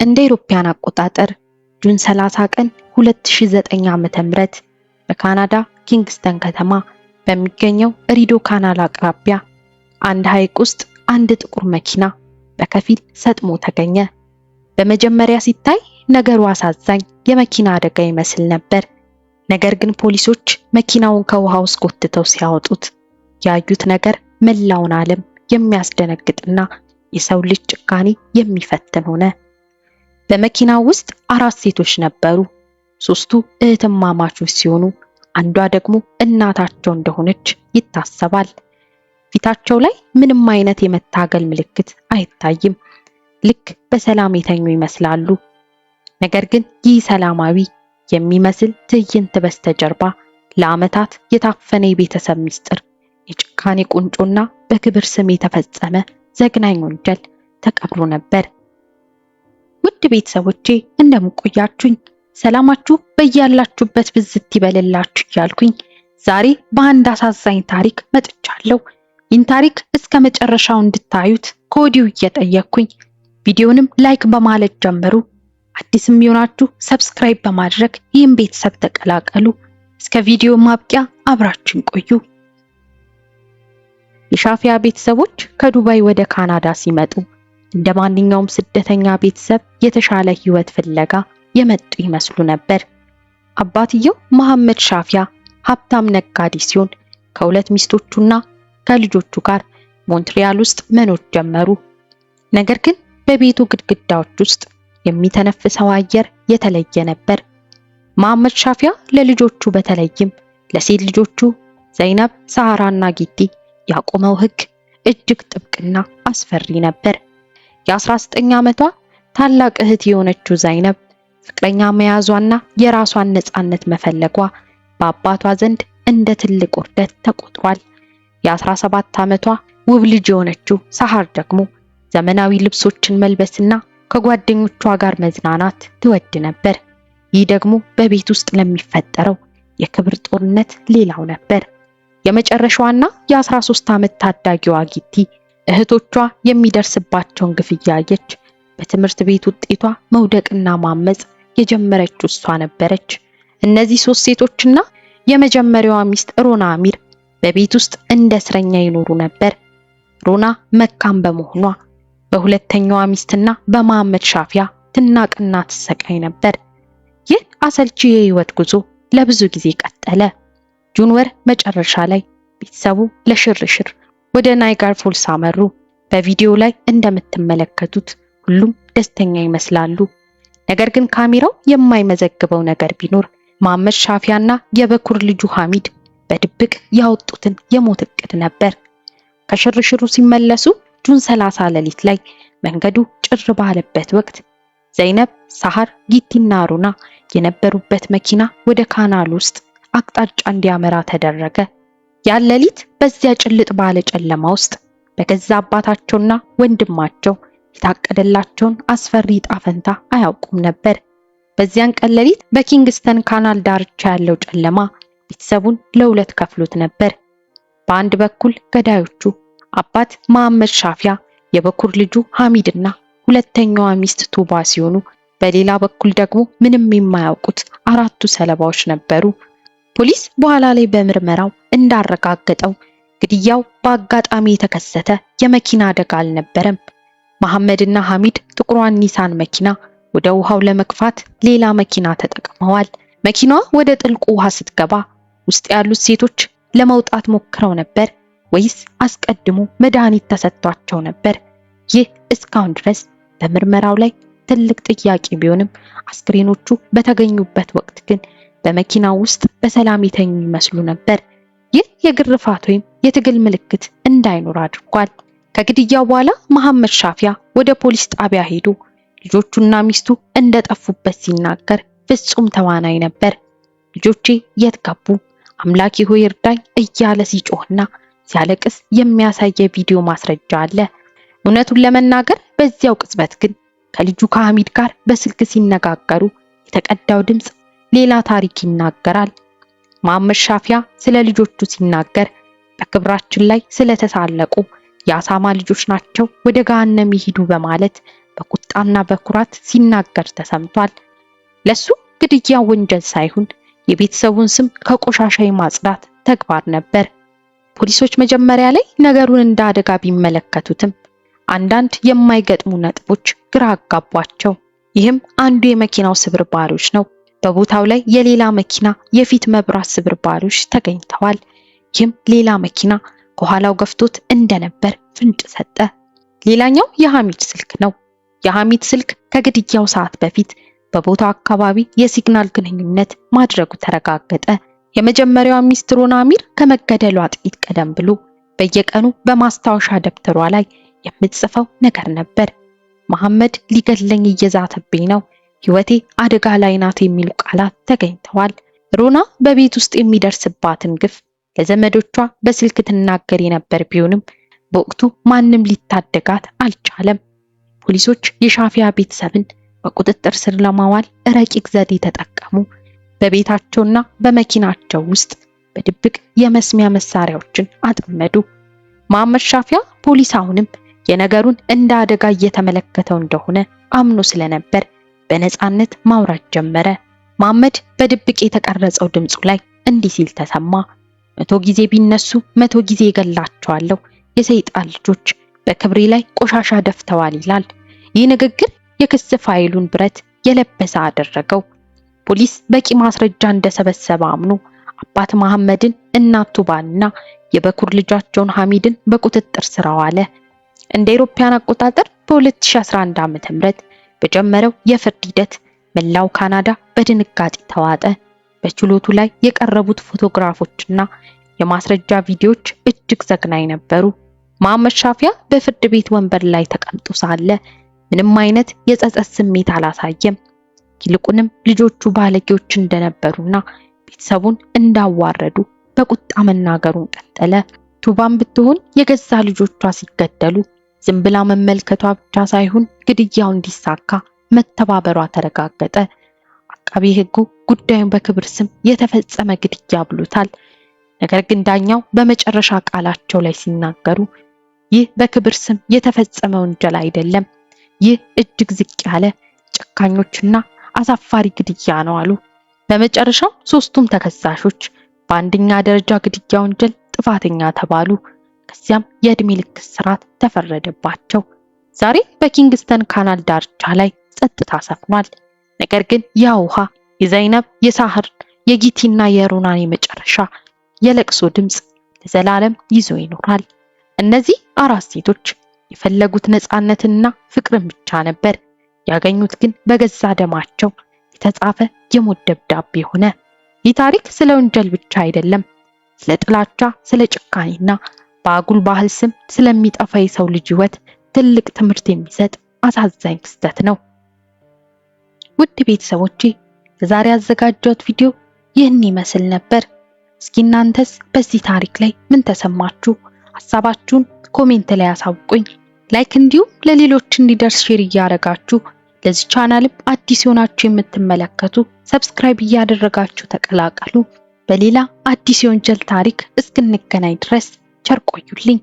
እንደ ኢሮፒያን አቆጣጠር ጁን 30 ቀን 2009 ዓ.ም በካናዳ ኪንግስተን ከተማ በሚገኘው ሪዶ ካናል አቅራቢያ አንድ ሐይቅ ውስጥ አንድ ጥቁር መኪና በከፊል ሰጥሞ ተገኘ። በመጀመሪያ ሲታይ ነገሩ አሳዛኝ የመኪና አደጋ ይመስል ነበር። ነገር ግን ፖሊሶች መኪናውን ከውሃ ውስጥ ጎትተው ሲያወጡት ያዩት ነገር መላውን ዓለም የሚያስደነግጥና የሰው ልጅ ጭካኔ የሚፈትን ሆነ። በመኪናው ውስጥ 4 ሴቶች ነበሩ። 3ቱ እህትማማቾች ሲሆኑ አንዷ ደግሞ እናታቸው እንደሆነች ይታሰባል። ፊታቸው ላይ ምንም አይነት የመታገል ምልክት አይታይም። ልክ በሰላም የተኙ ይመስላሉ። ነገር ግን ይህ ሰላማዊ የሚመስል ትዕይንት በስተጀርባ ለዓመታት የታፈነ የቤተሰብ ምስጢር፣ የጭካኔ ቁንጮና በክብር ስም የተፈጸመ ዘግናኝ ወንጀል ተቀብሮ ነበር። ውድ ቤተሰቦቼ እንደምቆያችሁኝ ሰላማችሁ በያላችሁበት ብዝት ይበልላችሁ እያልኩኝ ዛሬ በአንድ አሳዛኝ ታሪክ መጥቻለሁ። ይህን ታሪክ እስከ መጨረሻው እንድታዩት ከወዲሁ እየጠየቅኩኝ ቪዲዮንም ላይክ በማለት ጀምሩ። አዲስም የሆናችሁ ሰብስክራይብ በማድረግ ይህን ቤተሰብ ተቀላቀሉ። እስከ ቪዲዮ ማብቂያ አብራችሁን ቆዩ። የሻፊያ ቤተሰቦች ከዱባይ ወደ ካናዳ ሲመጡ እንደ ማንኛውም ስደተኛ ቤተሰብ የተሻለ ህይወት ፍለጋ የመጡ ይመስሉ ነበር። አባትየው መሐመድ ሻፊያ ሀብታም ነጋዴ ሲሆን ከሁለት ሚስቶቹና ከልጆቹ ጋር ሞንትሪያል ውስጥ መኖር ጀመሩ። ነገር ግን በቤቱ ግድግዳዎች ውስጥ የሚተነፍሰው አየር የተለየ ነበር። መሐመድ ሻፊያ ለልጆቹ በተለይም ለሴት ልጆቹ ዘይነብ፣ ሳራና ጊቲ ያቆመው ህግ እጅግ ጥብቅና አስፈሪ ነበር። የ19 ዓመቷ ታላቅ እህት የሆነችው ዘይነብ ፍቅረኛ መያዟና የራሷን ነፃነት መፈለጓ በአባቷ ዘንድ እንደ ትልቅ ውርደት ተቆጥሯል። የ17 ዓመቷ ውብ ልጅ የሆነችው ሳሃር ደግሞ ዘመናዊ ልብሶችን መልበስና ከጓደኞቿ ጋር መዝናናት ትወድ ነበር። ይህ ደግሞ በቤት ውስጥ ለሚፈጠረው የክብር ጦርነት ሌላው ነበር። የመጨረሻዋና የ13 ዓመት ታዳጊዋ ጊቲ እህቶቿ የሚደርስባቸውን ግፍ እያየች በትምህርት ቤት ውጤቷ መውደቅና ማመጽ የጀመረችው እሷ ነበረች። እነዚህ 3 ሴቶችና የመጀመሪያዋ ሚስት ሮና አሚር በቤት ውስጥ እንደ እስረኛ ይኖሩ ነበር። ሮና መካም በመሆኗ በሁለተኛዋ ሚስትና በመሐመድ ሻፊያ ትናቅና ትሰቃይ ነበር። ይህ አሰልቺ የህይወት ጉዞ ለብዙ ጊዜ ቀጠለ። ጁን ወር መጨረሻ ላይ ቤተሰቡ ለሽርሽር ወደ ናይጋር ፎልስ አመሩ። በቪዲዮ ላይ እንደምትመለከቱት ሁሉም ደስተኛ ይመስላሉ። ነገር ግን ካሜራው የማይመዘግበው ነገር ቢኖር መሐመድ ሻፊያና የበኩር ልጁ ሐሚድ በድብቅ ያወጡትን የሞት እቅድ ነበር። ከሽርሽሩ ሲመለሱ ጁን 30 ሌሊት ላይ መንገዱ ጭር ባለበት ወቅት ዘይነብ፣ ሳሃር፣ ጊቲና ሮና የነበሩበት መኪና ወደ ካናል ውስጥ አቅጣጫ እንዲያመራ ተደረገ። ያን ሌሊት በዚያ ጭልጥ ባለ ጨለማ ውስጥ በገዛ አባታቸውና ወንድማቸው የታቀደላቸውን አስፈሪ ጣፈንታ አያውቁም ነበር። በዚያን ቀን ሌሊት በኪንግስተን ካናል ዳርቻ ያለው ጨለማ ቤተሰቡን ለሁለት ከፍሎት ነበር። በአንድ በኩል ገዳዮቹ አባት መሐመድ ሻፊያ፣ የበኩር ልጁ ሐሚድና ሁለተኛዋ ሚስት ቱባ ሲሆኑ በሌላ በኩል ደግሞ ምንም የማያውቁት 4ቱ ሰለባዎች ነበሩ። ፖሊስ በኋላ ላይ በምርመራው እንዳረጋገጠው ግድያው በአጋጣሚ የተከሰተ የመኪና አደጋ አልነበረም። መሐመድና ሐሚድ ጥቁሯን ኒሳን መኪና ወደ ውሃው ለመግፋት ሌላ መኪና ተጠቅመዋል። መኪናዋ ወደ ጥልቁ ውሃ ስትገባ ውስጥ ያሉት ሴቶች ለመውጣት ሞክረው ነበር ወይስ አስቀድሞ መድኃኒት ተሰጥቷቸው ነበር? ይህ እስካሁን ድረስ በምርመራው ላይ ትልቅ ጥያቄ ቢሆንም አስክሬኖቹ በተገኙበት ወቅት ግን በመኪናው ውስጥ በሰላም የተኙ ይመስሉ ነበር። ይህ የግርፋት ወይም የትግል ምልክት እንዳይኖር አድርጓል። ከግድያው በኋላ መሐመድ ሻፊያ ወደ ፖሊስ ጣቢያ ሄዶ ልጆቹና ሚስቱ እንደጠፉበት ሲናገር ፍጹም ተዋናይ ነበር። ልጆቼ የት ገቡ? አምላኬ ሆይ እርዳኝ እያለ ሲጮህና ሲያለቅስ የሚያሳይ የቪዲዮ ማስረጃ አለ። እውነቱን ለመናገር በዚያው ቅጽበት ግን ከልጁ ከሐሚድ ጋር በስልክ ሲነጋገሩ የተቀዳው ድምጽ ሌላ ታሪክ ይናገራል። መሐመድ ሻፊያ ስለ ልጆቹ ሲናገር በክብራችን ላይ ስለተሳለቁ የአሳማ ልጆች ናቸው ወደ ገሃነም ይሂዱ በማለት በቁጣና በኩራት ሲናገር ተሰምቷል። ለሱ ግድያ ወንጀል ሳይሆን የቤተሰቡን ስም ከቆሻሻ የማጽዳት ተግባር ነበር። ፖሊሶች መጀመሪያ ላይ ነገሩን እንደ አደጋ ቢመለከቱትም አንዳንድ የማይገጥሙ ነጥቦች ግራ አጋቧቸው። ይህም አንዱ የመኪናው ስብርባሪዎች ነው። በቦታው ላይ የሌላ መኪና የፊት መብራት ስብርባሪዎች ተገኝተዋል። ይህም ሌላ መኪና ከኋላው ገፍቶት እንደነበር ፍንጭ ሰጠ። ሌላኛው የሐሚድ ስልክ ነው። የሐሚድ ስልክ ከግድያው ሰዓት በፊት በቦታው አካባቢ የሲግናል ግንኙነት ማድረጉ ተረጋገጠ። የመጀመሪያው ሚስት ሮና አሚር ከመገደሏ ጥቂት ቀደም ብሎ በየቀኑ በማስታወሻ ደብተሯ ላይ የምትጽፈው ነገር ነበር። መሐመድ ሊገድለኝ እየዛተብኝ ነው፣ ህይወቴ አደጋ ላይ ናት የሚሉ ቃላት ተገኝተዋል። ሮና በቤት ውስጥ የሚደርስባትን ግፍ ለዘመዶቿ በስልክ ትናገር የነበር ቢሆንም በወቅቱ ማንም ሊታደጋት አልቻለም። ፖሊሶች የሻፊያ ቤተሰብን በቁጥጥር ስር ለማዋል ረቂቅ ዘዴ ተጠቀሙ። በቤታቸውና በመኪናቸው ውስጥ በድብቅ የመስሚያ መሳሪያዎችን አጠመዱ። መሐመድ ሻፊያ ፖሊስ አሁንም የነገሩን እንደ አደጋ እየተመለከተው እንደሆነ አምኖ ስለነበር በነፃነት ማውራት ጀመረ። መሐመድ በድብቅ የተቀረጸው ድምፁ ላይ እንዲህ ሲል ተሰማ። 100 ጊዜ ቢነሱ 100 ጊዜ ገላቸዋለሁ፣ የሰይጣን ልጆች በክብሬ ላይ ቆሻሻ ደፍተዋል ይላል። ይህ ንግግር የክስ ፋይሉን ብረት የለበሰ አደረገው። ፖሊስ በቂ ማስረጃ እንደሰበሰበ አምኖ አባት መሐመድን፣ እናት ቱባንና የበኩር ልጃቸውን ሐሚድን በቁጥጥር ስር አዋለ። እንደ አውሮፓውያን አቆጣጠር በ2011 ዓ.ም በጀመረው የፍርድ ሂደት መላው ካናዳ በድንጋጤ ተዋጠ። በችሎቱ ላይ የቀረቡት ፎቶግራፎችና የማስረጃ ቪዲዮዎች እጅግ ዘግናኝ ነበሩ። መሐመድ ሻፊያ በፍርድ ቤት ወንበር ላይ ተቀምጦ ሳለ ምንም አይነት የጸጸት ስሜት አላሳየም። ይልቁንም ልጆቹ ባለጌዎች እንደነበሩና ቤተሰቡን እንዳዋረዱ በቁጣ መናገሩን ቀጠለ። ቱባም ብትሆን የገዛ ልጆቿ ሲገደሉ ዝም ብላ መመልከቷ ብቻ ሳይሆን ግድያው እንዲሳካ መተባበሯ ተረጋገጠ። አቃቤ ሕጉ ጉዳዩን በክብር ስም የተፈጸመ ግድያ ብሎታል። ነገር ግን ዳኛው በመጨረሻ ቃላቸው ላይ ሲናገሩ ይህ በክብር ስም የተፈጸመ ወንጀል አይደለም፣ ይህ እጅግ ዝቅ ያለ ጨካኞችና አሳፋሪ ግድያ ነው አሉ። በመጨረሻው ሶስቱም ተከሳሾች በአንደኛ ደረጃ ግድያ ወንጀል ጥፋተኛ ተባሉ። ከዚያም የዕድሜ ልክ እስራት ተፈረደባቸው። ዛሬ በኪንግስተን ካናል ዳርቻ ላይ ጸጥታ ሰፍኗል። ነገር ግን ያ ውሃ የዘይነብ፣ የሳህር፣ የጊቲና የሮናን የመጨረሻ የለቅሶ ድምጽ ለዘላለም ይዞ ይኖራል። እነዚህ አራት ሴቶች የፈለጉት ነፃነትና ፍቅርን ብቻ ነበር። ያገኙት ግን በገዛ ደማቸው የተጻፈ የሞት ደብዳቤ ሆነ። ይህ ታሪክ ስለ ወንጀል ብቻ አይደለም፣ ስለ ጥላቻ፣ ስለ ጭካኔና በአጉል ባህል ስም ስለሚጠፋ የሰው ልጅ ህይወት ትልቅ ትምህርት የሚሰጥ አሳዛኝ ክስተት ነው። ውድ ቤተሰቦቼ ለዛሬ ያዘጋጀሁት ቪዲዮ ይህን ይመስል ነበር። እስኪ እናንተስ በዚህ ታሪክ ላይ ምን ተሰማችሁ? ሐሳባችሁን ኮሜንት ላይ አሳውቁኝ። ላይክ እንዲሁም ለሌሎች እንዲደርስ ሼር እያደረጋችሁ ለዚህ ቻናልም አዲስ ሆናችሁ የምትመለከቱ ሰብስክራይብ እያደረጋችሁ ተቀላቀሉ። በሌላ አዲስ የወንጀል ታሪክ እስክንገናኝ ድረስ ቸር ቆዩልኝ።